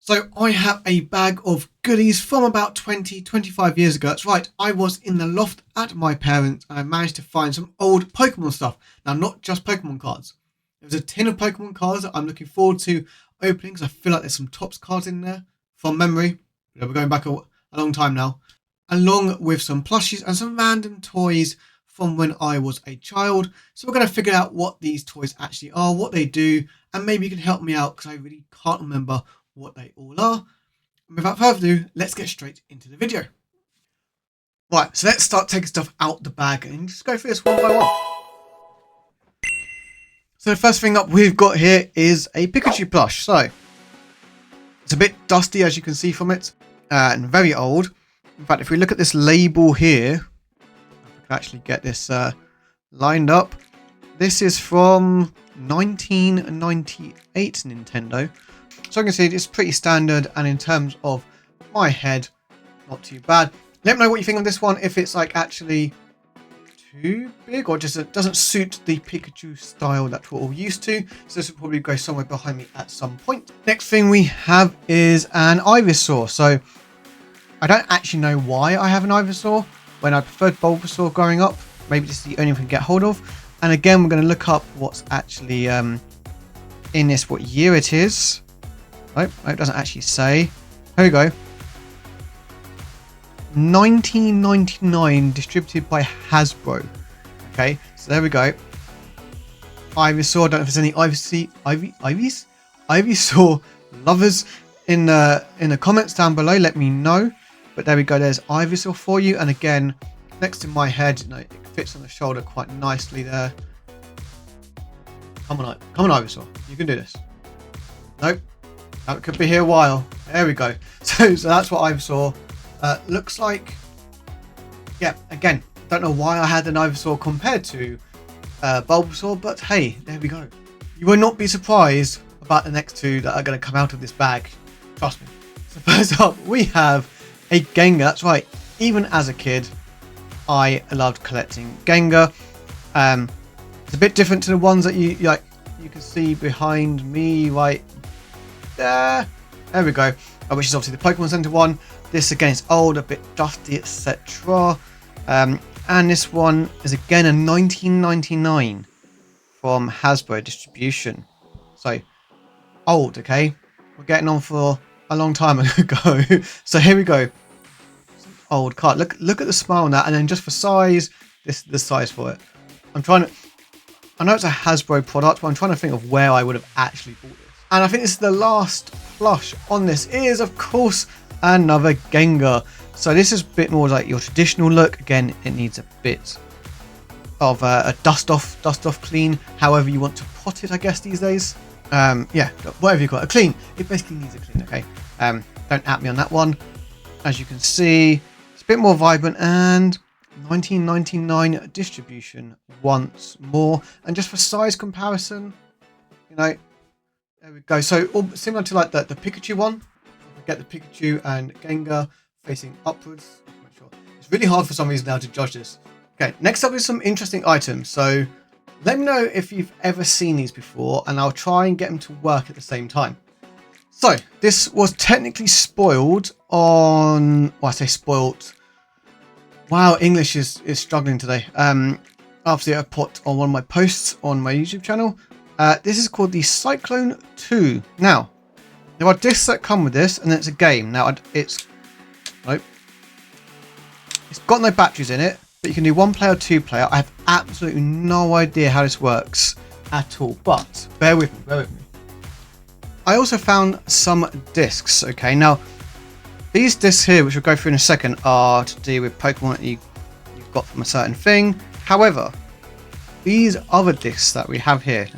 So I have a bag of goodies from about 25 years ago. That's right, I was in the loft at my parents and I managed to find some old Pokemon stuff. Now, not just Pokemon cards. There's a tin of Pokemon cards that I'm looking forward to opening because I feel like there's some Topps cards in there from memory. We're going back a long time now. Along with some plushies and some random toys from when I was a child. So we're going to figure out what these toys actually are, what they do, and maybe you can help me out because I really can't remember what they all are. And without further ado, let's get straight into the video. Right, so let's start taking stuff out the bag and just go through this one by one. So the first thing that we've got here is a Pikachu plush. So it's a bit dusty, as you can see from it, and very old. In fact, if we look at this label here, I can actually get this lined up. This is from 1998 Nintendo. So I can see it's pretty standard, and in terms of my head, not too bad. Let me know what you think of this one, if it's like actually too big or just it doesn't suit the Pikachu style that we're all used to. So this will probably go somewhere behind me at some point. Next thing we have is an Ivysaur. So I don't actually know why I have an Ivysaur when I preferred Bulbasaur growing up. Maybe this is the only one I can get hold of. And again, we're going to look up what's actually in this, what year it is. Nope, it doesn't actually say. Here we go. 1999, distributed by Hasbro. Okay, so there we go. Ivysaur. I don't know if there's any Ivysaur lovers in the comments down below. Let me know. But there we go. There's Ivysaur for you. And again, next to my head, you know, it fits on the shoulder quite nicely there. Come on, Ivysaur. You can do this. Nope. That could be here a while. There we go. So that's what Ivysaur looks like. Yeah, again, don't know why I had an Ivysaur compared to Bulbasaur, but hey, there we go. You will not be surprised about the next two that are going to come out of this bag. Trust me. So first up, we have a Gengar. That's right. Even as a kid, I loved collecting Gengar. It's a bit different to the ones that you can see behind me right there. There we go. Which is obviously the Pokemon Center one. This again is old, a bit dusty, etc. And this one is again a 1999 from Hasbro distribution. So old, okay? We're getting on for a long time ago. So here we go. Some old card. Look at the smile on that, and then just for size, this is the size for it. I know it's a Hasbro product, but I'm trying to think of where I would have actually bought this. And I think this is the last plush on this. Is of course another Gengar. So this is a bit more like your traditional look. Again, it needs a bit of a dust off clean, however you want to pot it, I guess, these days. Yeah, whatever you call it, a clean. It basically needs a clean, okay? Don't at me on that one. As you can see, it's a bit more vibrant, and 1999 distribution once more. And just for size comparison, you know, there we go. So similar to like the Pikachu one. Get the Pikachu and Gengar facing upwards. It's really hard for some reason now to judge this. Okay, next up is some interesting items. So let me know if you've ever seen these before, and I'll try and get them to work at the same time. So this was technically spoiled on... Well, I say spoiled. Wow, English is struggling today. Obviously, I put on one of my posts on my YouTube channel. This is called the Cyclone 2. Now, there are discs that come with this, and it's a game. Now, it's got no batteries in it, but you can do 1-player or 2-player. I have absolutely no idea how this works at all, but bear with me. I also found some discs. Okay, now these discs here, which we'll go through in a second, are to do with Pokemon that you've got from a certain thing. However, these other discs that we have here,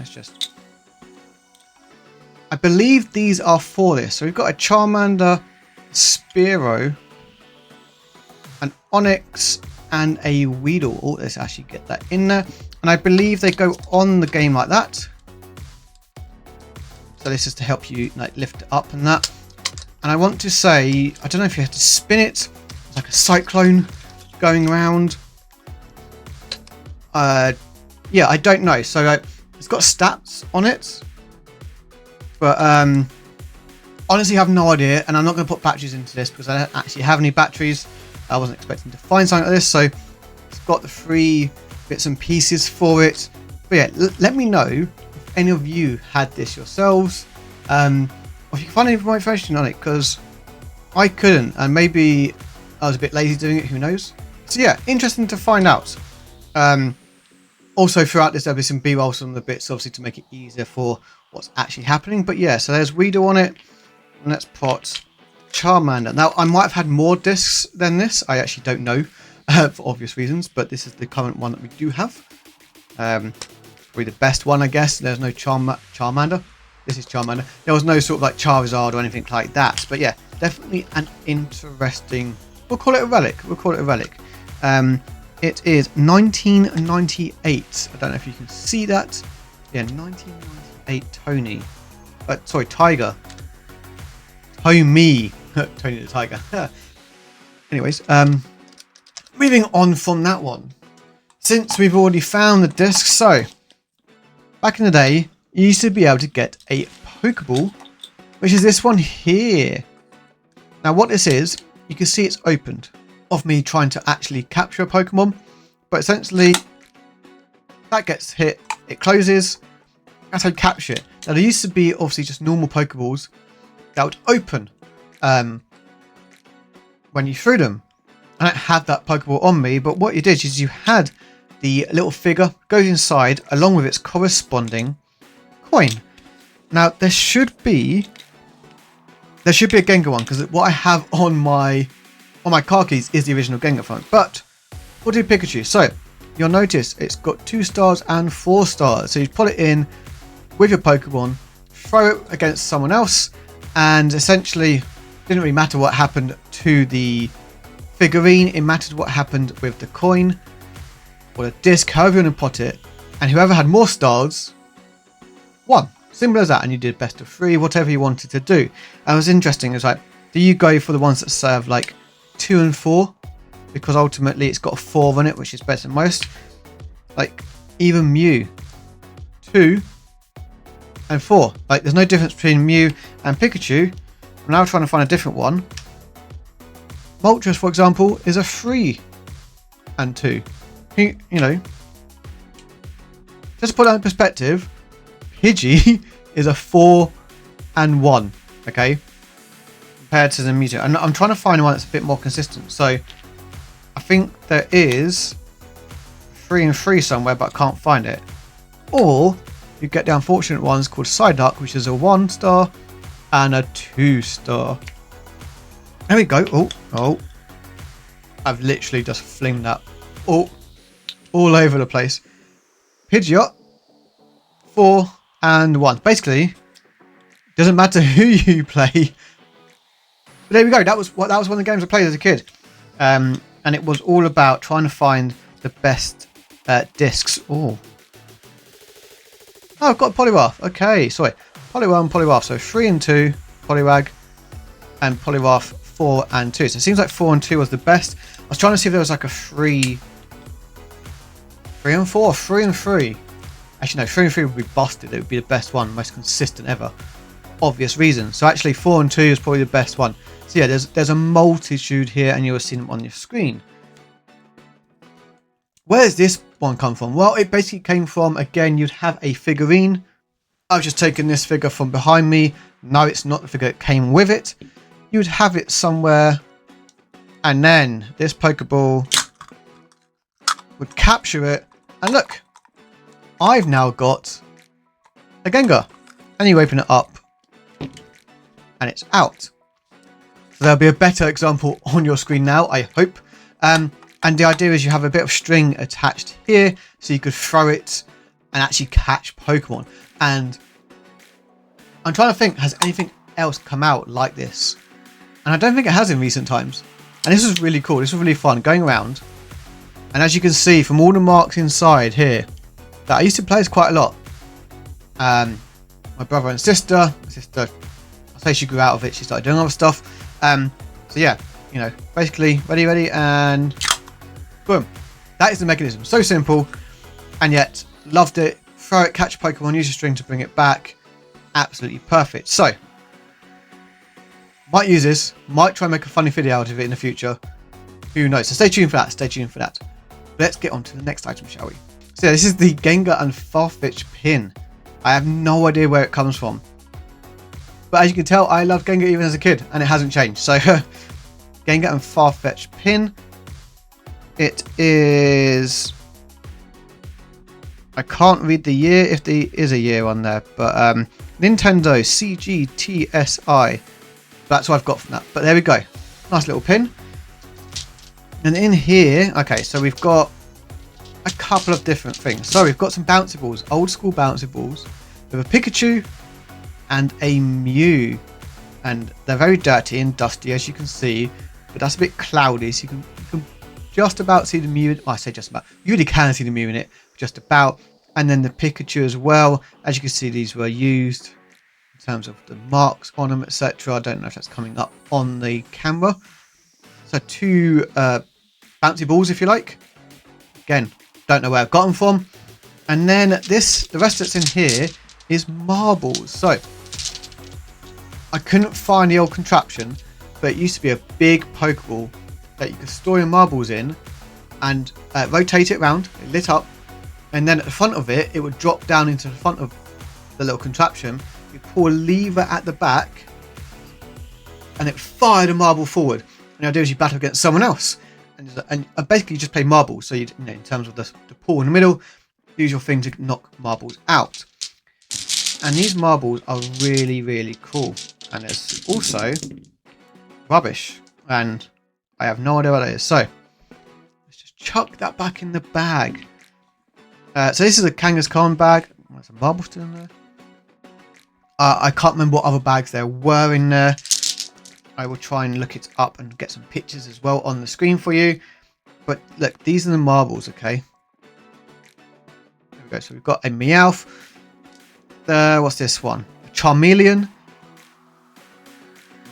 I believe these are for this. So we've got a Charmander, Spearow, an Onix, and a Weedle. Oh, let's actually get that in there. And I believe they go on the game like that. So this is to help you like lift it up and that. And I want to say, I don't know if you have to spin it. It's like a cyclone going around. Yeah, I don't know. So it's got stats on it. But honestly have no idea, and I'm not going to put batteries into this because I don't actually have any batteries. I wasn't expecting to find something like this, so it's got the free bits and pieces for it. But yeah, let me know if any of you had this yourselves, or if you can find any more information on it, because I couldn't, and maybe I was a bit lazy doing it, who knows. So yeah, interesting to find out. Also throughout this there'll be some b-rolls on the bits, obviously, to make it easier for what's actually happening. But yeah, so there's Weedle on it, and let's put Charmander. Now I might have had more discs than this, I actually don't know, for obvious reasons, but this is the current one that we do have. Probably the best one, I guess. There's no Charmander. This is Charmander. There was no sort of like Charizard or anything like that. But yeah, definitely an interesting... We'll call it a relic. We'll call it a relic. It is 1998. I don't know if you can see that. Yeah, 1998 Tony. Sorry, Tiger. Tommy. Tony the Tiger. Anyways, moving on from that one. Since we've already found the disc, so back in the day, you used to be able to get a Pokeball, which is this one here. Now what this is, you can see it's opened of me trying to actually capture a Pokemon, but essentially that gets hit, it closes, that's how you capture it. Now there used to be obviously just normal Pokeballs that would open when you threw them. I don't have that Pokeball on me, but what you did is you had the little figure goes inside along with its corresponding coin. Now there should be a Gengar one, because what I have on my car keys is the original Gengar font. But we'll do Pikachu. So you'll notice it's got 2 stars and 4 stars. So you put it in with your Pokemon, throw it against someone else, and essentially didn't really matter what happened to the figurine. It mattered what happened with the coin or the disc, however you want to put it, and whoever had more stars won. Simple as that. And you did best of 3, whatever you wanted to do. And it was interesting. It's like, do you go for the ones that serve like 2 and 4, because ultimately it's got a 4 on it, which is better than most. Like even Mew, 2 and 4. Like there's no difference between Mew and Pikachu. I'm now trying to find a different one. Moltres, for example, is a 3 and 2. You know, just to put that in perspective, Pidgey is a 4 and 1. Okay, compared to the Mewtwo. And I'm trying to find one that's a bit more consistent. So I think there is 3 and 3 somewhere, but I can't find it. Or you get the unfortunate ones called Psyduck, which is a 1 star and a 2 star. There we go. Oh, I've literally just flinged that all over the place. Pidgeot, 4 and 1. Basically, doesn't matter who you play. But there we go. That was one of the games I played as a kid, and it was all about trying to find the best discs. Oh, I've got a Poliwrath. Okay, sorry, Poliwrath and Poliwrath. So 3 and 2, Poliwag, and Poliwrath 4 and 2. So it seems like 4 and 2 was the best. I was trying to see if there was like a 3 and 4, 3 and 3. Actually, no, 3 and 3 would be busted. It would be the best one, most consistent ever. Obvious reasons. So actually 4 and 2 is probably the best one. So yeah, there's a multitude here, and you'll see them on your screen. Where's this one come from? Well, it basically came from, again, you'd have a figurine. I've just taken this figure from behind me. No, it's not the figure that came with it. You'd have it somewhere, and then this Pokeball would capture it, and look, I've now got a Gengar. And you open it up, and it's out. So there'll be a better example on your screen now, I hope. And the idea is you have a bit of string attached here, so you could throw it and actually catch Pokemon. And I'm trying to think, has anything else come out like this? And I don't think it has in recent times. And this was really cool. This was really fun going around. And as you can see from all the marks inside here, that I used to play this quite a lot. My brother and sister. My sister, I say she grew out of it. She started doing other stuff. So yeah, you know, basically ready, and boom. That is the mechanism. So simple, and yet loved it. Throw it, catch Pokemon, use a string to bring it back. Absolutely perfect. So Might use this. Might try and make a funny video out of it in the future. Who knows? So stay tuned for that. Stay tuned for that. Let's get on to the next item, shall we? So yeah, this is the Gengar and Farfetch pin. I have no idea where it comes from. But as you can tell, I loved Gengar even as a kid, and it hasn't changed. So, Gengar and Farfetch pin. It is... I can't read the year, if there is a year on there. But Nintendo CGTSI. That's what I've got from that. But there we go. Nice little pin. And in here... Okay, so we've got a couple of different things. So we've got some bouncy balls. Old school bouncy balls. With a Pikachu and a Mew, and they're very dirty and dusty, as you can see, but that's a bit cloudy, so you can just about see the Mew. Oh, I say just about, you really can see the Mew in it, just about. And then the Pikachu as well. As you can see, these were used in terms of the marks on them, etc. I don't know if that's coming up on the camera. So 2 bouncy balls, if you like. Again, don't know where I've got them from. And then the rest that's in here is marbles. So I couldn't find the old contraption, but it used to be a big Pokeball that you could store your marbles in and rotate it around. It lit up, and then at the front of it, it would drop down into the front of the little contraption. You pull a lever at the back, and it fired a marble forward. And the idea is you battle against someone else, and basically you just play marbles. So you know, in terms of the pool in the middle, use your thing to knock marbles out. And these marbles are really, really cool. And there's also rubbish. And I have no idea what that is. So let's just chuck that back in the bag. So this is a Kangaskhan bag. There's a marble still in there. I can't remember what other bags there were in there. I will try and look it up and get some pictures as well on the screen for you. But look, these are the marbles, okay? There we go. So we've got a Meowth. What's this one? A Charmeleon.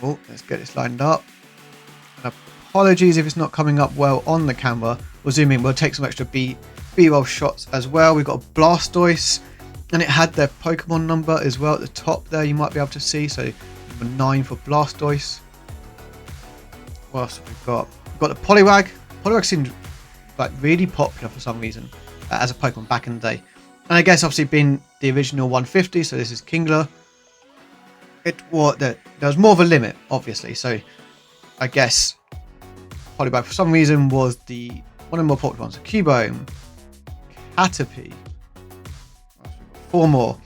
Oh, let's get this lined up. And apologies if it's not coming up well on the camera. We'll zoom in. We'll take some extra B-roll shots as well. We've got a Blastoise, and it had their Pokemon number as well at the top there. You might be able to see. So number 9 for Blastoise. What else have we got? We've got the Poliwag. Poliwag seemed like really popular for some reason as a Pokemon back in the day. And I guess obviously being the original 150, so this is Kingler. There was more of a limit, obviously. So I guess Poliwag for some reason was one of the more popular ones. So Cubone, Caterpie, 4 more.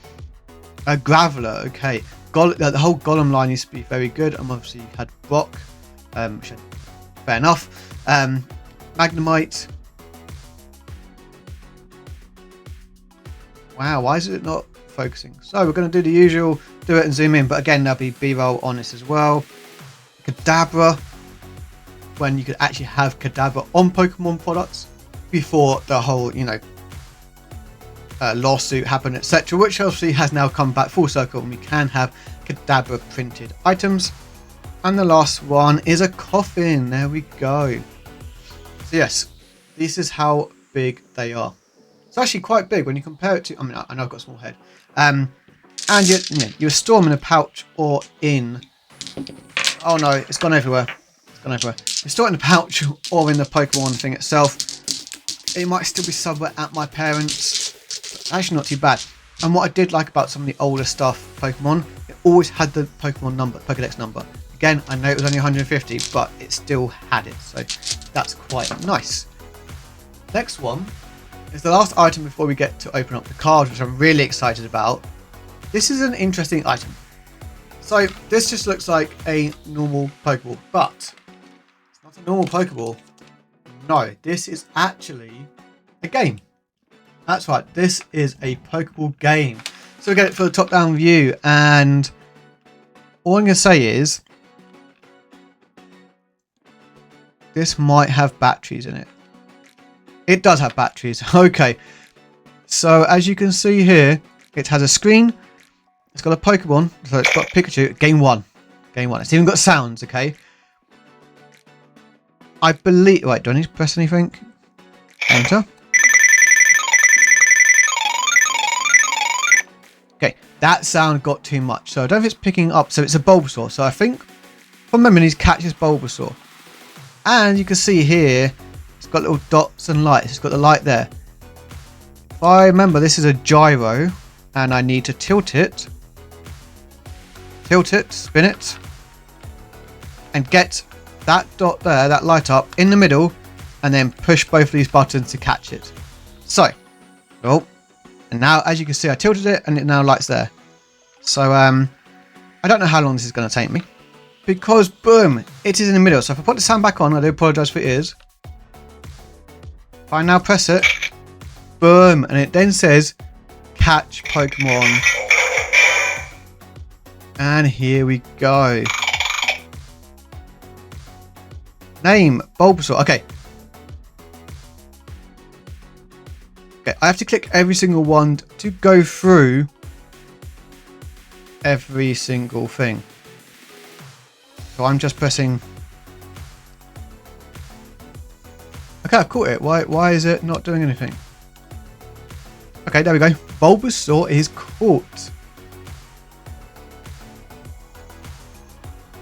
A Graveler, okay. The whole Golem line used to be very good. And obviously you had Brock, which had, fair enough. Magnemite. Wow, why is it not focusing? So we're going to do the usual, do it and zoom in. But again, there'll be B-roll on this as well. Kadabra, when you could actually have Kadabra on Pokemon products before the whole, lawsuit happened, etc. Which obviously has now come back full circle, and we can have Kadabra printed items. And the last one is a coffin. There we go. So yes, this is how big they are. It's actually quite big when you compare it to... I mean, I know I've got a small head. And you store them in a pouch or in... Oh no, it's gone everywhere. You store it in a pouch or in the Pokemon thing itself. It might still be somewhere at my parents'. Actually not too bad. And what I did like about some of the older stuff Pokemon, it always had the Pokemon number, Pokedex number. Again, I know it was only 150, but it still had it. So that's quite nice. Next one is the last item before we get to open up the cards, which I'm really excited about. This is an interesting item. So this just looks like a normal Pokeball, but it's not a normal Pokeball. No, this is actually a game. That's right, this is a Pokeball game. So we get it for the top-down view, and all I'm going to say is this might have batteries in it. It does have batteries. Okay. So as you can see here, it has a screen. It's got a Pokemon. So it's got Pikachu. Game 1. It's even got sounds, okay? I believe... Wait, do I need to press anything? Enter. Okay, that sound got too much. So I don't know if it's picking up. So it's a Bulbasaur. So I think, if from memory, he catches Bulbasaur. And you can see here, it's got little dots and lights. It's got the light there. If I remember, this is a gyro, and I need to tilt it, spin it, and get that dot there, that light up in the middle, and then push both of these buttons to catch it. So, oh, and now as you can see, I tilted it, and it now lights there. So, I don't know how long this is going to take me, because boom, it is in the middle. So if I put the sound back on, I do apologise for it is. If I now press it, boom, and it then says catch Pokemon. And here we go. Name Bulbasaur. Okay, I have to click every single one to go through every single thing. So I'm just pressing. Okay, I caught it. Why is it not doing anything? Okay, there we go. Bulbasaur is caught.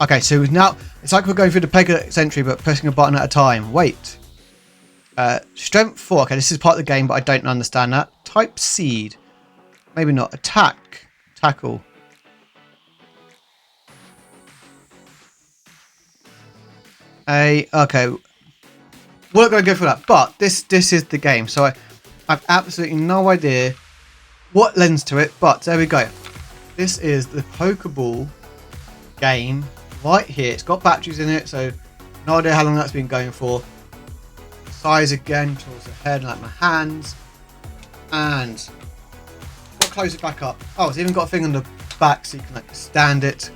Okay, so now it's like we're going through the Pokédex entry, but pressing a button at a time. Wait. Strength 4. Okay, this is part of the game, but I don't understand that. Type Seed. Maybe not. Attack. Tackle. Okay. We're not going to go through that, but this is the game. So I've absolutely no idea what lends to it, but there we go. This is the Poké Ball game right here. It's got batteries in it, so no idea how long that's been going for. Size again towards the head, like my hands, and we'll close it back up. Oh, it's even got a thing on the back so you can like stand it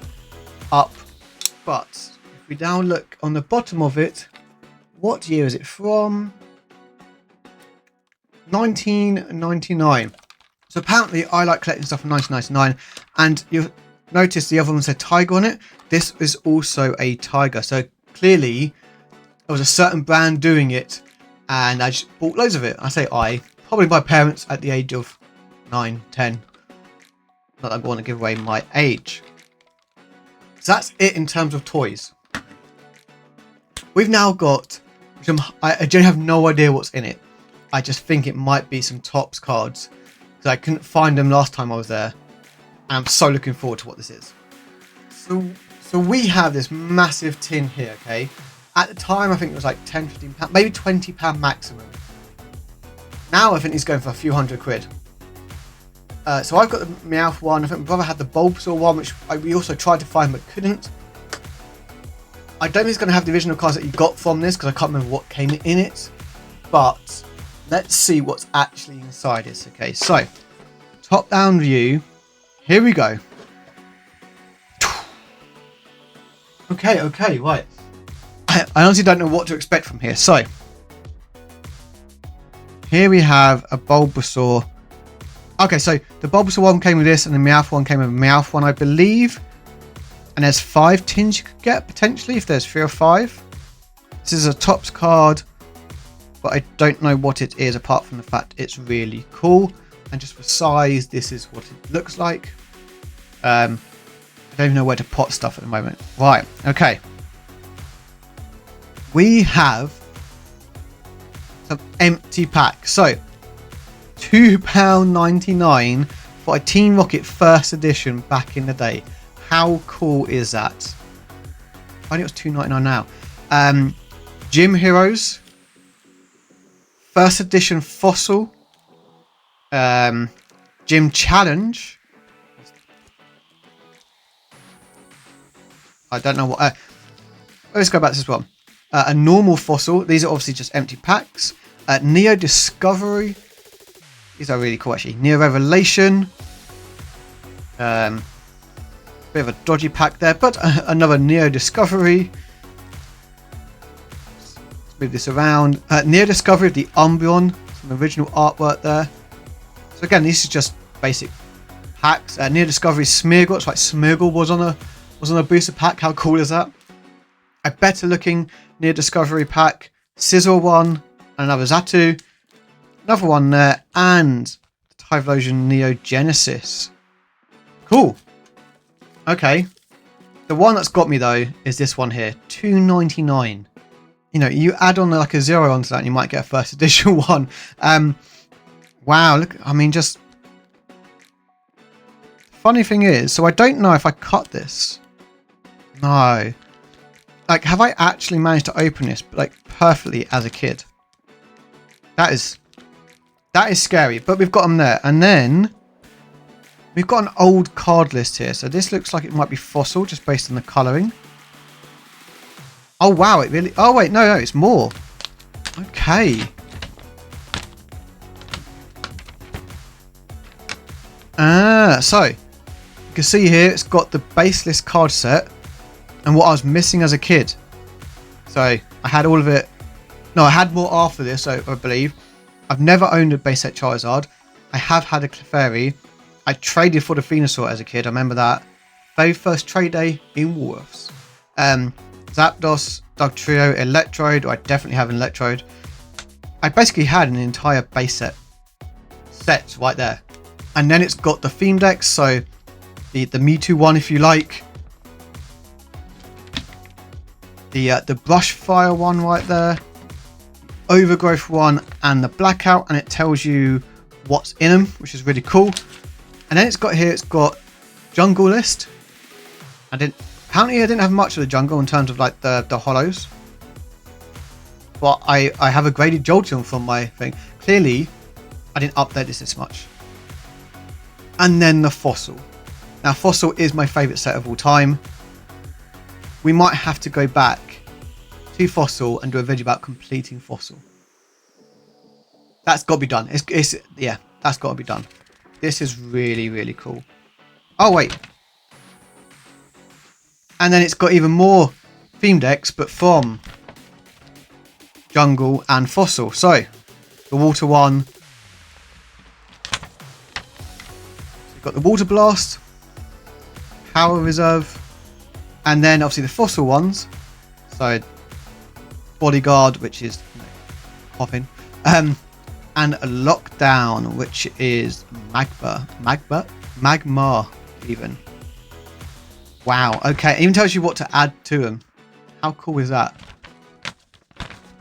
up. But if we now look on the bottom of it, what year is it from? 1999. So apparently I like collecting stuff from 1999, and you'll notice the other one said tiger on it. This is also a tiger, so clearly there was a certain brand doing it, and I just bought loads of it. I say probably my parents at the age of 9, 10. Not that I want to give away my age. So that's it in terms of toys. We've now got, I generally have no idea what's in it. I just think it might be some Topps cards, because I couldn't find them last time I was there. And I'm so looking forward to what this is. So we have this massive tin here, okay? At the time, I think it was like £10, £15, maybe £20 maximum. Now I think he's going for a few £100. So I've got the Meowth one. I think my brother had the Bulbasaur one, which we also tried to find but couldn't. I don't think it's going to have the original cards that you got from this, because I can't remember what came in it. But let's see what's actually inside this. Okay, so top-down view. Here we go. Okay, right. I honestly don't know what to expect from here. So here we have a Bulbasaur. Okay, so the Bulbasaur one came with this, and the Meowth one came with a Meowth one, I believe. And there's 5 tins you could get, potentially, if there's 3 or 5. This is a Topps card, but I don't know what it is, apart from the fact it's really cool. And just for size, this is what it looks like. I don't even know where to pot stuff at the moment. Right, okay. We have some empty packs. So, £2.99 for a Team Rocket First Edition back in the day. How cool is that? I think it was £2.99 now. Gym Heroes. First Edition Fossil. Gym Challenge. I don't know what. Let's go back to this one. A normal Fossil. These are obviously just empty packs. Neo Discovery. These are really cool, actually. Neo Revelation. Bit of a dodgy pack there, but another Neo Discovery. Let's move this around. Neo Discovery of the Umbreon. Some original artwork there. So again, this is just basic packs. Neo Discovery Smeargle. It's like Smeargle was on a booster pack. How cool is that? A better looking Neo Discovery pack. Scizor one. Another Xatu. Another one there. And the Typhlosion Neo Genesis. Cool. Okay. The one that's got me though is this one here, $2.99. You know, you add on like a 0 onto that and you might get a first edition one. Wow, look, I mean, just... Funny thing is, so I don't know if I cut this. No. Like, have I actually managed to open this, like, perfectly as a kid? That is scary, but we've got them there. And then we've got an old card list here. So this looks like it might be fossil, just based on the colouring. Oh, wow, it really... Oh, wait, no, it's more. Okay. So you can see here it's got the baseless card set and what I was missing as a kid. So I had all of it. No, I had more after this, I believe. I've never owned a base set Charizard. I have had a Clefairy. I traded for the Venusaur as a kid. I remember that. Very first trade day in Wolves. Zapdos, Dugtrio, Electrode. I definitely have an Electrode. I basically had an entire base set right there. And then it's got the theme decks, so the Mewtwo one, if you like. The Brush Fire one right there. Overgrowth one and the Blackout, and it tells you what's in them, which is really cool. And then it's got here, it's got Jungle List. Apparently I didn't have much of the jungle in terms of like the hollows. But I have a graded Jolteon from my thing. Clearly, I didn't update this much. And then the Fossil. Now, Fossil is my favourite set of all time. We might have to go back to Fossil and do a video about completing Fossil. That's got to be done. Yeah, that's got to be done. This is really, really cool. Oh, wait. And then it's got even more theme decks, but from Jungle and Fossil. So, the Water one. Got the Water Blast, Power Reserve, and then obviously the Fossil ones. So Bodyguard, which is popping, and a Lockdown, which is Magma even. Wow. Okay, it even tells you what to add to them. How cool is that?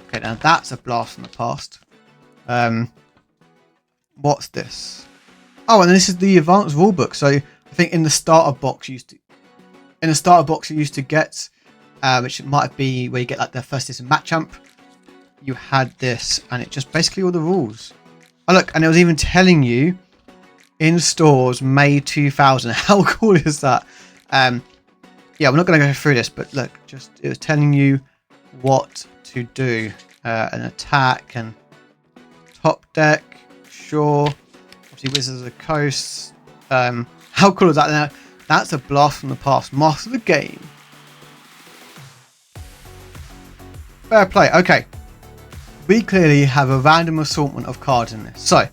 Okay, now that's a blast from the past. What's this? Oh, and this is the advanced rulebook. So I think in the starter box you used to get, which might be where you get like the first edition Machamp. You had this, and it just basically all the rules. Oh look, and it was even telling you in stores May 2000. How cool is that? Yeah, we're not going to go through this, but look, just it was telling you what to do, an attack and top deck, sure. Wizards of the Coast. How cool is that? Now, that's a blast from the past. Master the game. Fair play. Okay. We clearly have a random assortment of cards in this. So,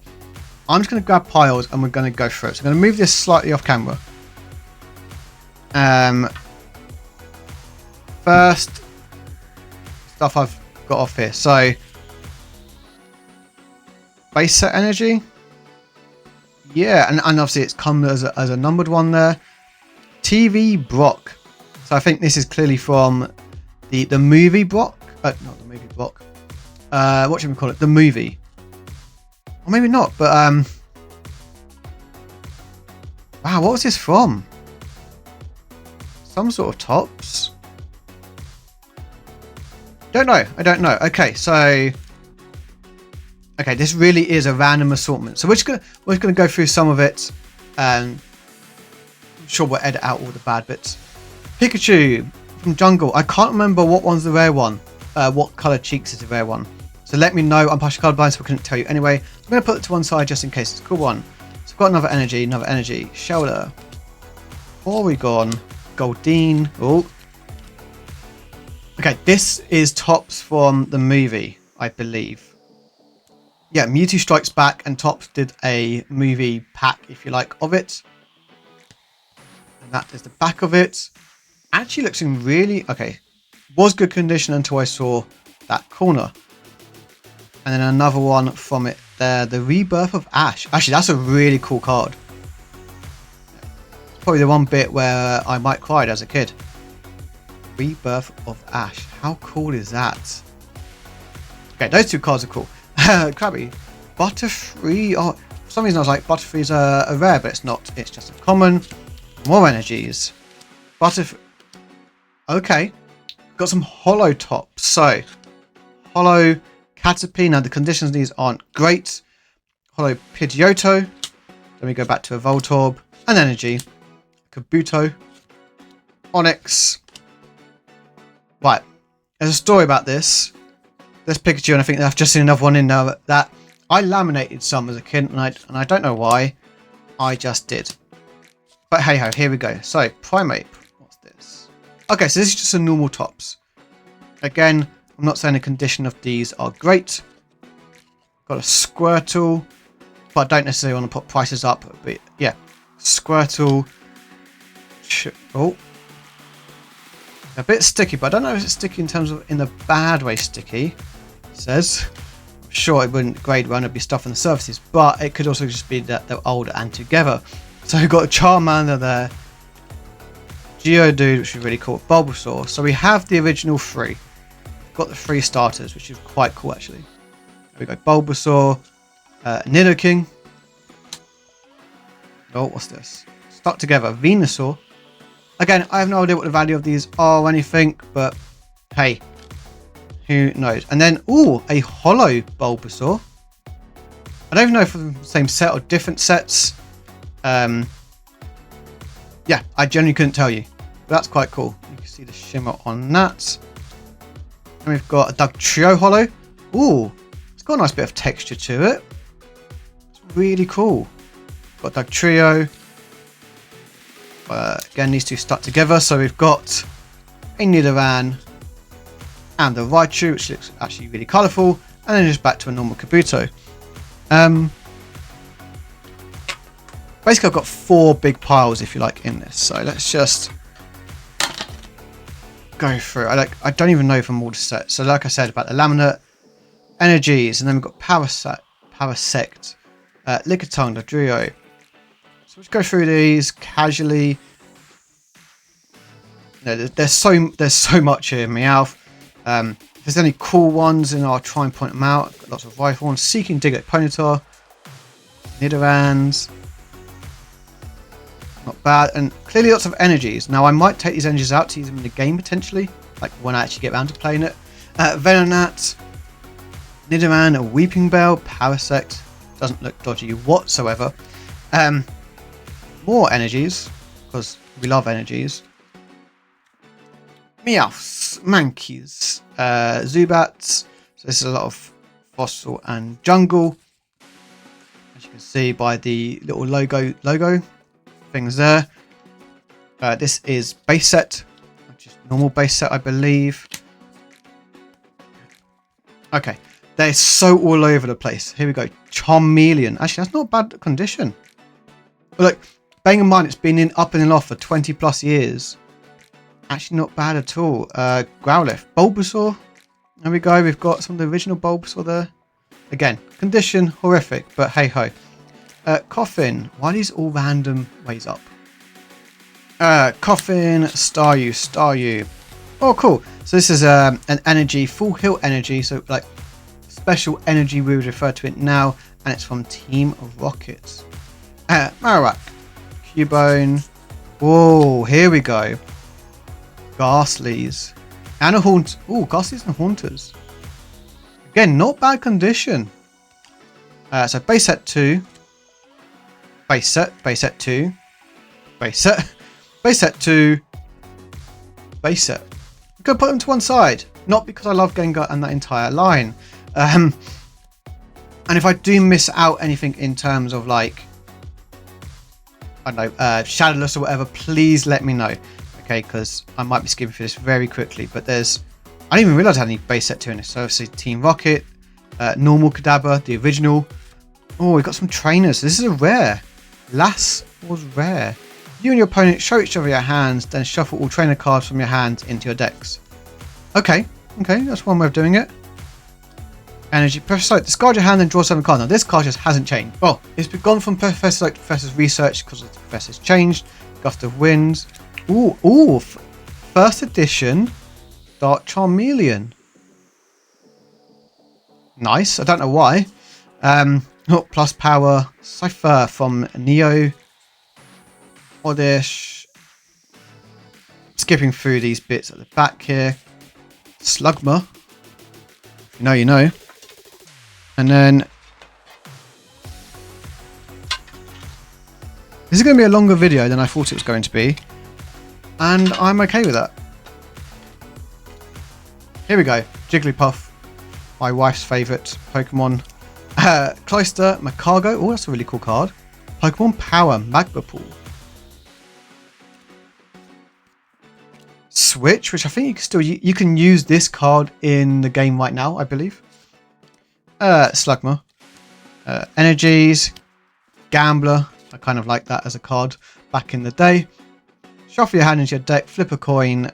I'm just going to grab piles and we're going to go through it. So, I'm going to move this slightly off camera. First stuff I've got off here. So, base set energy. Yeah, and obviously it's come as a numbered one there. TV Brock. So I think this is clearly from the movie Brock. Not the movie Brock. What should we call it? The movie. Or maybe not, but wow, what was this from? Some sort of tops. Don't know. I don't know. Okay, so okay, this really is a random assortment. So we're gonna go through some of it. I'm sure we'll edit out all the bad bits. Pikachu from Jungle. I can't remember what one's the rare one. What colour cheeks is the rare one. So let me know. I'm partially colourblind, so I couldn't tell you anyway. I'm gonna put it to one side just in case it's a cool one. So I've got another energy. Shoulder. Porygon. Goldeen. Oh. Okay, this is tops from the movie, I believe. Yeah, Mewtwo Strikes Back, and Topps did a movie pack, if you like, of it. And that is the back of it. Actually looks in really... Okay. Was good condition until I saw that corner. And then another one from it there. The Rebirth of Ash. Actually, that's a really cool card. Probably the one bit where I might cried as a kid. Rebirth of Ash. How cool is that? Okay, those two cards are cool. Krabby. Butterfree. Oh, for some reason I was like, Butterfree's a rare, but it's not. It's just a common. More energies. Butterfree. Okay. Got some holo tops. So, holo Caterpie. Now, the conditions of these aren't great. Holo Pidgeotto. Then we go back to a Voltorb. An energy. Kabuto. Onyx. Right. There's a story about this. This Pikachu, and I think I've just seen another one in there that I laminated some as a kid, and I don't know why. I just did. But hey ho, here we go. So, Primeape. What's this? Okay, so this is just a normal tops. Again, I'm not saying the condition of these are great. Got a Squirtle, but I don't necessarily want to put prices up. But yeah, Squirtle. Oh. A bit sticky, but I don't know if it's sticky in terms of in the bad way sticky. It says. I'm sure it wouldn't grade one, it'd be stuff on the surfaces, but it could also just be that they're older and together. So we've got a Charmander there. Geodude, which is really cool. Bulbasaur. So we have the original three. Got the three starters, which is quite cool actually. There we go. Bulbasaur. Nidoking. Oh, what's this? Stuck together. Venusaur. Again, I have no idea what the value of these are or anything, but hey, who knows? And then, ooh, a holo Bulbasaur. I don't even know if it's the same set or different sets. Yeah, I genuinely couldn't tell you. But that's quite cool. You can see the shimmer on that. And we've got a Dugtrio holo. Ooh, it's got a nice bit of texture to it. It's really cool. Got Dugtrio. Again, these two stuck together, so we've got a Nidoran and the Raichu, which looks actually really colourful, and then just back to a normal Kabuto. Basically, I've got 4 big piles, if you like, in this. So let's just go through. I don't even know if I'm all the set. So like I said about the laminate energies, and then we've got Parasect, Lickitung, the Drio. So let's go through these casually. You know, there's so much here. Meowth. If there's any cool ones, then I'll try and point them out. Got lots of rifle ones. Seeking Diglett, Ponyta, Nidorans. Not bad, and clearly lots of energies. Now I might take these energies out to use them in the game potentially, like when I actually get around to playing it. Venonat, Nidoran, a Weeping Bell, Parasect. Doesn't look dodgy whatsoever. More energies, because we love energies. Meowths, Mankeys, Zubats. So this is a lot of fossil and jungle. As you can see by the little logo things there. This is base set, which is normal base set, I believe. Okay, they're so all over the place. Here we go. Charmeleon. Actually, that's not bad condition. But look, bearing in mind it's been up and off for 20 plus years. Actually not bad at all. Growlithe. Bulbasaur. There we go. We've got some of the original Bulbasaur there. Again, condition horrific, but hey ho. Coffin. Why are these all random ways up? Coffin. Staryu. Oh, cool. So this is an energy, full heal energy. So like special energy, we would refer to it now. And it's from Team Rocket. Marowak. Cubone. Whoa, here we go. Ghastlies. And a Haunt. Oh, Ghastlies and Haunters. Again, not bad condition. So base set 2. Base set 2. Base set. Base set 2. Base set. I'm going to put them to one side. Not because I love Gengar and that entire line. And if I do miss out anything in terms of like, I don't know, Shadowless or whatever, please let me know. Okay, because I might be skipping through this very quickly. But there's, I didn't even realize I had any base set 2 in this. So obviously Team Rocket, normal Kadabra, the original. Oh, we got some trainers. So this is a rare. Lass was rare. You and your opponent show each other your hands, then shuffle all trainer cards from your hands into your decks. Okay, that's one way of doing it. Energy. Professor Oak, discard your hand and draw 7 cards. Now this card just hasn't changed. Well, it's gone from Professor Oak to Professor's Research because the Professor's changed. Gust of Winds. Ooh, first edition Dark Charmeleon. Nice. I don't know why. Plus power. Cypher from Neo. Oddish. Skipping through these bits at the back here. Slugma. If you know, you know. And then this is going to be a longer video than I thought it was going to be. And I'm okay with that. Here we go. Jigglypuff. My wife's favourite Pokemon. Cloyster, Macargo. Oh, that's a really cool card. Pokemon Power, Magma Pool. Switch, which I think you can still you can use this card in the game right now, I believe. Slugma. Energies. Gambler. I kind of like that as a card back in the day. Shuffle your hand into your deck. Flip a coin.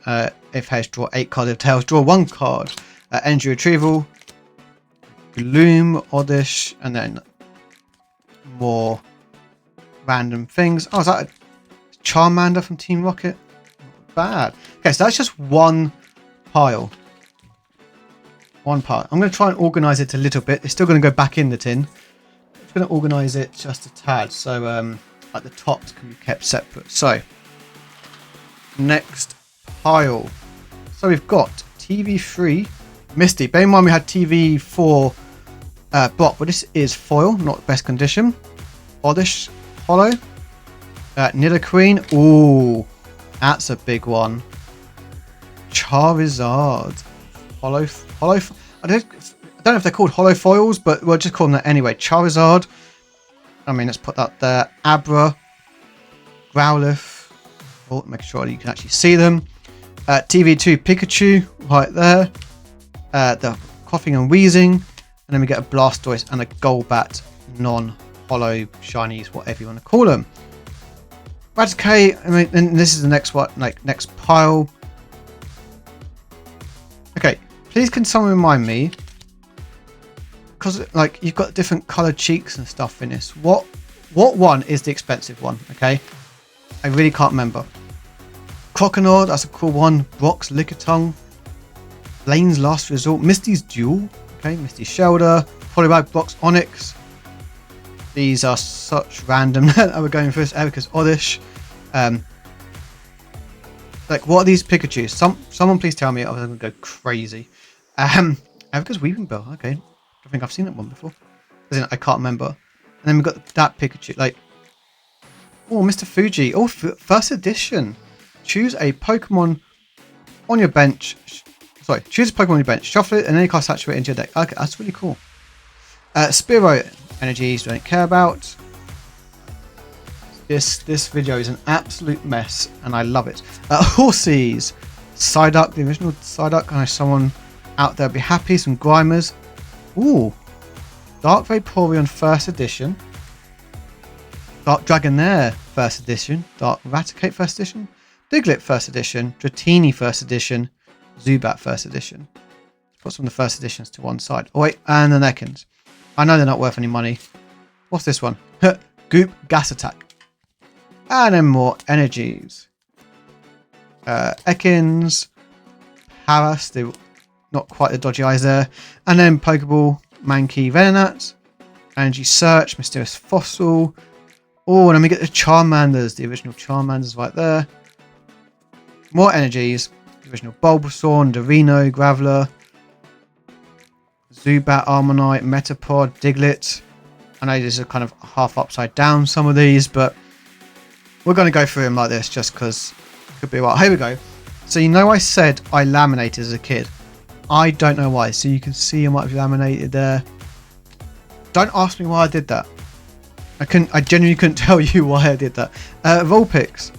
If heads, draw 8 cards. If tails, draw 1 card. Energy retrieval. Gloom, Oddish, and then more random things. Oh, is that a Charmander from Team Rocket? Not bad. Okay, so that's just one pile. One pile. I'm going to try and organise it a little bit. It's still going to go back in the tin. I'm just going to organise it just a tad. So, like the tops can be kept separate. So, next pile. So we've got TV3 Misty. Bear in mind we had TV4 Brock, but this is foil, not best condition. Oddish Hollow. Nidoqueen. Ooh, that's a big one. Charizard. Hollow. I don't know if they're called hollow foils, but we'll just call them that anyway. Charizard. I mean, let's put that there. Abra. Growlithe. Oh, make sure you can actually see them. TV2 Pikachu right there. The coughing and wheezing, and then we get a Blastoise and a Golbat, non-hollow shinies, whatever you want to call them. Raticate. I mean, and this is the next one, like next pile. Okay, please can someone remind me, because like you've got different coloured cheeks and stuff in this. What one is the expensive one? Okay, I really can't remember. Croconaw, that's a cool one. Brock's Lickitung. Blaine's Last Resort. Misty's Duel. Okay, Misty's Shelter. Polybag, Brock's Onyx. These are such random that we're going for this. Erica's Oddish. Like, what are these Pikachus? Someone please tell me, or I'm going to go crazy. Erica's Weaving Bell. Okay, I don't think I've seen that one before. As in, I can't remember. And then we've got that Pikachu. Like, oh, Mr. Fuji. Oh, first edition. Choose a Pokemon on your bench. Sorry, choose a Pokemon on your bench. Shuffle it and then you can saturate it into your deck. Okay, that's really cool. Spearow energies, don't care about. This video is an absolute mess and I love it. Horses. Psyduck, the original Psyduck. I know someone out there will be happy. Some Grimers. Ooh. Dark Vaporeon first edition. Dark Dragonair first edition. Dark Raticate first edition. Diglett first edition, Dratini first edition, Zubat first edition. Put some of the first editions to one side. Oh wait, and the Ekans. I know they're not worth any money. What's this one? Goop Gas Attack. And then more energies. Ekans, Paras, they're not quite the dodgy eyes there. And then Pokeball, Mankey, Venonat, Energy Search, Mysterious Fossil. Oh, and then we get the Charmanders, the original Charmanders right there. More energies. The original Bulbasaur, Dorino, Graveler, Zubat, Armonite, Metapod, Diglett. I know these are kind of half upside down, some of these, but we're going to go through them like this just because it could be a while. Here we go. So you know I said I laminated as a kid. I don't know why. So you can see I might have laminated there. Don't ask me why I did that. I genuinely couldn't tell you why I did that. Vulpix.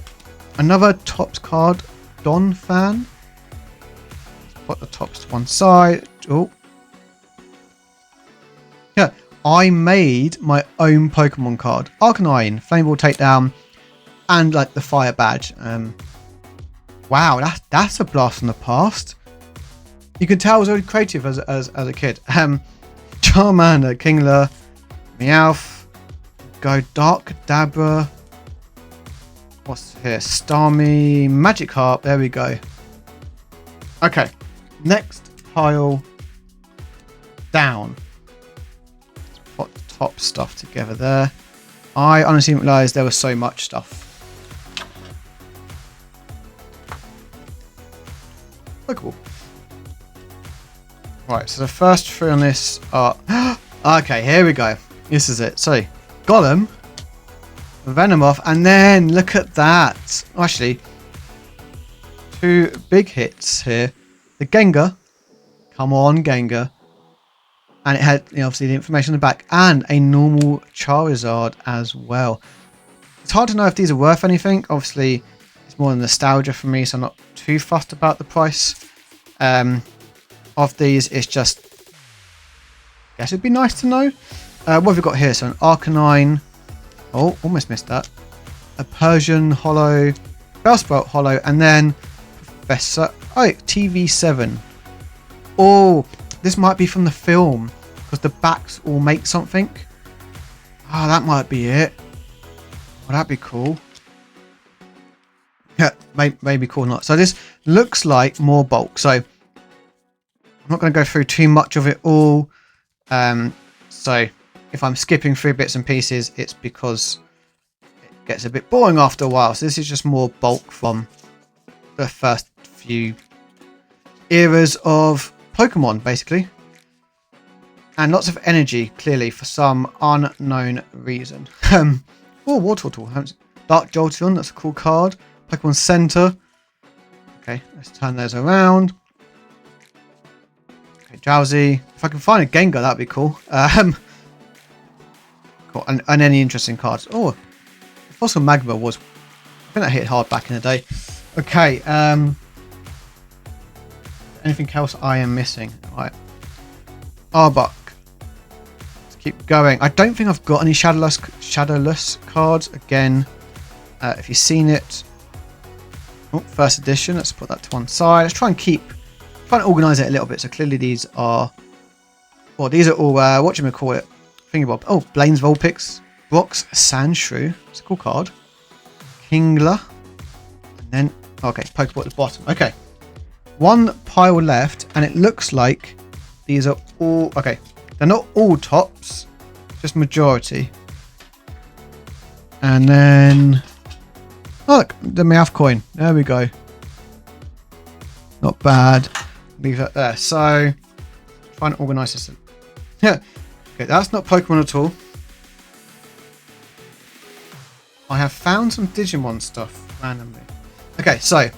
Another Topps card. Don fan. Put the Topps to one side. Oh. Yeah. I made my own Pokemon card. Arcanine, Flameball Takedown, and like the Fire Badge. Wow, that's a blast from the past. You can tell I was already creative as a kid. Charmander, Kingler, Meowth, go Dark Dabra. What's here? Starmie, Magikarp. There we go. Okay, next pile down. Let's put the top stuff together there. I honestly didn't realise there was so much stuff. Lookable. Right, so the first three on this are... Okay, here we go. This is it. So, Golem, Venomoth, and then look at that. Actually, two big hits here. The Gengar. Come on, Gengar. And it had, obviously, the information on the back. And a normal Charizard as well. It's hard to know if these are worth anything. Obviously, it's more nostalgia for me, so I'm not too fussed about the price. Of these, it's just, I guess it'd be nice to know. What have we got here? So an Arcanine. Oh, almost missed that. A Persian Hollow, Bellsprout Hollow, and then Professor. Oh, TV7. Oh, this might be from the film because the backs all make something. Oh, that might be it. Well, that'd be cool. Yeah, maybe cool not. So this looks like more bulk. So I'm not going to go through too much of it all. So if I'm skipping through bits and pieces, it's because it gets a bit boring after a while. So this is just more bulk from the first few eras of Pokemon, basically. And lots of energy, clearly, for some unknown reason. Oh, Wartortle. Dark Jolteon, that's a cool card. Pokemon Center. Okay, let's turn those around. Okay, Drowsy. If I can find a Gengar, that'd be cool. Cool. And any interesting cards. Oh, Fossil Magma was... I think that hit hard back in the day. Okay, anything else I am missing? Right. Arbok. Let's keep going. I don't think I've got any shadowless cards. Again, if you've seen it... Oh, first edition. Let's put that to one side. Let's try and organise it a little bit. So clearly these are... Well, these are all... whatchamacallit? Fingerbob. Oh, Blaine's Vulpix. Brock's Sandshrew. It's a cool card. Kingler. And then... Okay, Pokeball at the bottom. Okay. One pile left. And it looks like these are all... Okay. They're not all tops. Just majority. And then... Oh, look, the Meowth coin. There we go. Not bad. Leave that there. So, try and organise this. Yeah. Okay, that's not Pokemon at all. I have found some Digimon stuff randomly. Okay, so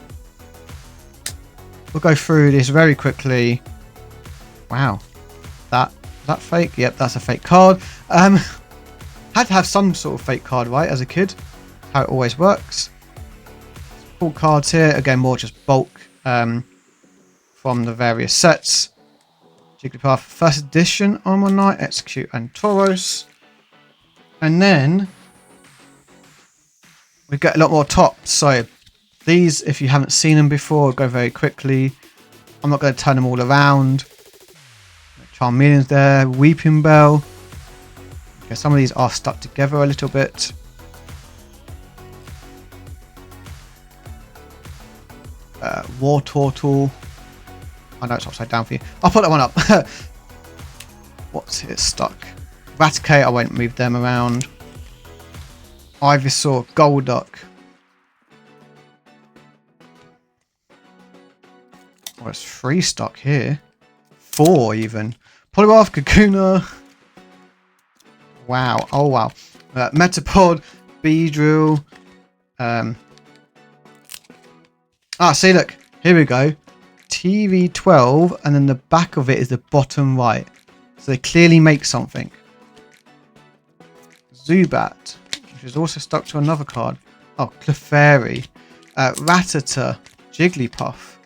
we'll go through this very quickly. Wow. That fake? Yep, that's a fake card. Had to have some sort of fake card, right, as a kid. How it always works. Cool cards here. Again, more just bulk from the various sets. Jigglypuff, first edition, Armor Knight, Execute, and Tauros. And then we get a lot more tops. So these, if you haven't seen them before, go very quickly. I'm not going to turn them all around. Charmeleon's there, Weeping Bell. Okay, some of these are stuck together a little bit. Wartortle. I know it's upside down for you. I'll put that one up. What's it stuck? Raticate, I won't move them around. Ivysaur, Golduck. Oh, it's 3 stuck here. 4 even. Poliwrath, Kakuna. Wow. Oh wow. Metapod, Beedrill. See, look. Here we go. TV12, and then the back of it is the bottom right. So they clearly make something. Zubat, which is also stuck to another card. Oh, Clefairy. Rattata. Jigglypuff.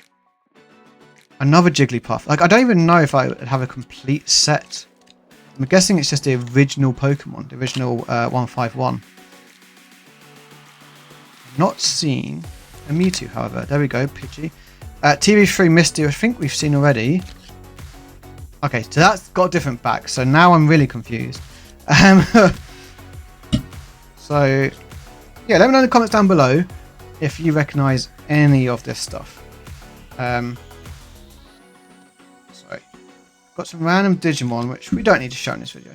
Another Jigglypuff. Like, I don't even know if I would have a complete set. I'm guessing it's just the original Pokemon. The original 151. Not seen a Mewtwo, however. There we go, Pidgey. TV3 Misty, I think we've seen already. Okay, so that's got a different back. So now I'm really confused. So, yeah, let me know in the comments down below if you recognise any of this stuff. Got some random Digimon, which we don't need to show in this video.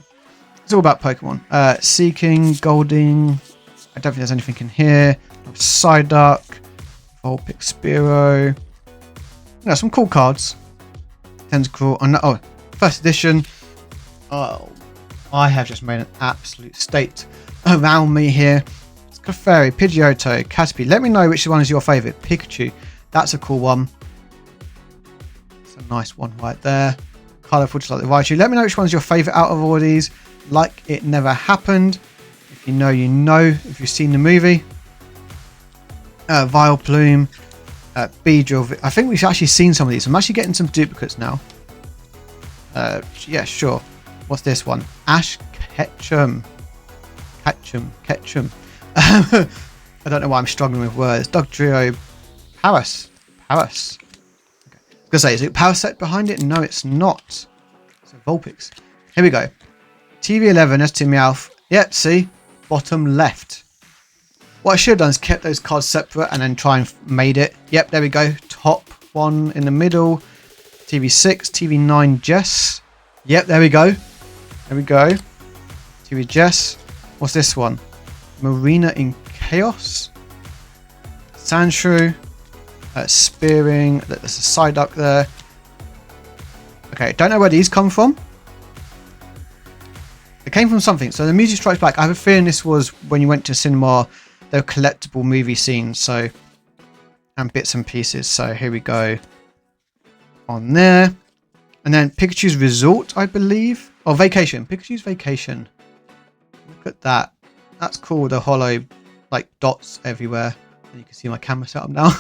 It's all about Pokemon. Seeking, Golding. I don't think there's anything in here. Psyduck, Vulpix, Spearow. Yeah, some cool cards. Tentacle. Oh, first edition. Oh, I have just made an absolute state around me here. It's Clefairy, Pidgeotto, Caterpie. Let me know which one is your favourite. Pikachu. That's a cool one. It's a nice one right there. Colourful, just like the Raichu. Let me know which one's your favourite out of all these. Like it never happened. If you know, you know. If you've seen the movie. Vileplume. Beedrill. I think we've actually seen some of these. I'm actually getting some duplicates now. Yeah, sure. What's this one? Ash Ketchum. Ketchum. I don't know why I'm struggling with words. Dugtrio. Paris. Okay. I was going to say, is it Parasect behind it? No, it's not. It's a Vulpix. Here we go. TV11, ST Meowth. Yep, see? Bottom left. What I should have done is kept those cards separate and then try and made it. Yep, there we go. Top one in the middle. TV6, TV9 Jess. Yep, there we go. TV Jess. What's this one? Marina in Chaos. Sandshrew. Spearing. There's a Psyduck there. Okay, don't know where these come from. They came from something. So the Music Strikes Back. I have a feeling this was when you went to cinema. They were collectible movie scenes. So, and bits and pieces. So here we go. On there. And then Pikachu's Resort, I believe. Or Vacation. Pikachu's Vacation. Look at that. That's cool. The hollow, like, dots everywhere. And you can see my camera setup now.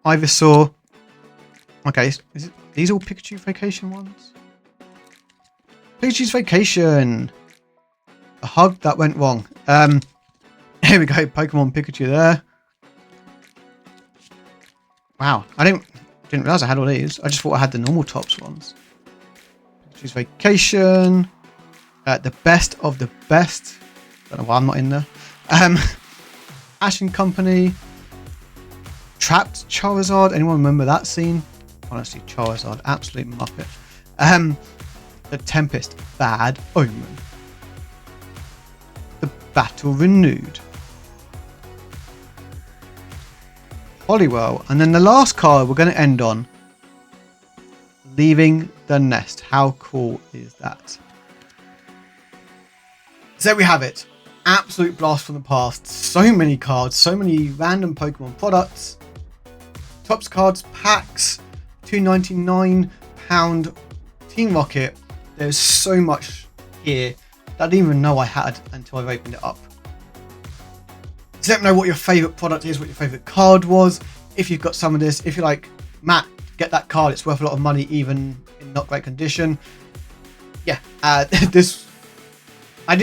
Ivysaur. Okay, is it these all Pikachu Vacation ones? Pikachu's Vacation. A hug that went wrong. Here we go. Pokemon Pikachu there. Wow, I didn't realize I had all these. I just thought I had the normal tops ones. Pikachu's Vacation. The best of the best. Don't know why I'm not in there. Ash and Company. Trapped Charizard. Anyone remember that scene? Honestly, Charizard, absolute muppet. The Tempest, Bad Omen. The Battle Renewed. Poliwhirl. And then the last card we're going to end on. Leaving the Nest. How cool is that? So there we have it. Absolute blast from the past. So many cards. So many random Pokemon products. Tops cards, packs. £2.99 Team Rocket. There's so much here that I didn't even know I had until I've opened it up. So let me know what your favourite product is, what your favourite card was. If you've got some of this, if you're like, Matt, get that card, it's worth a lot of money even in not great condition. Yeah, I didn't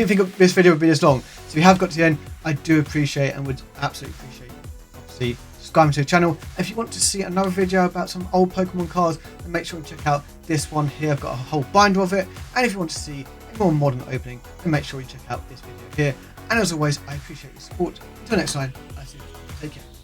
think this video would be this long. So if you have got to the end, I do appreciate and would absolutely appreciate, obviously, subscribing to the channel. If you want to see another video about some old Pokemon cards, then make sure and check out this one here. I've got a whole binder of it. And if you want to see a more modern opening, then make sure you check out this video here. And as always, I appreciate your support. Until next time, I see you. Take care.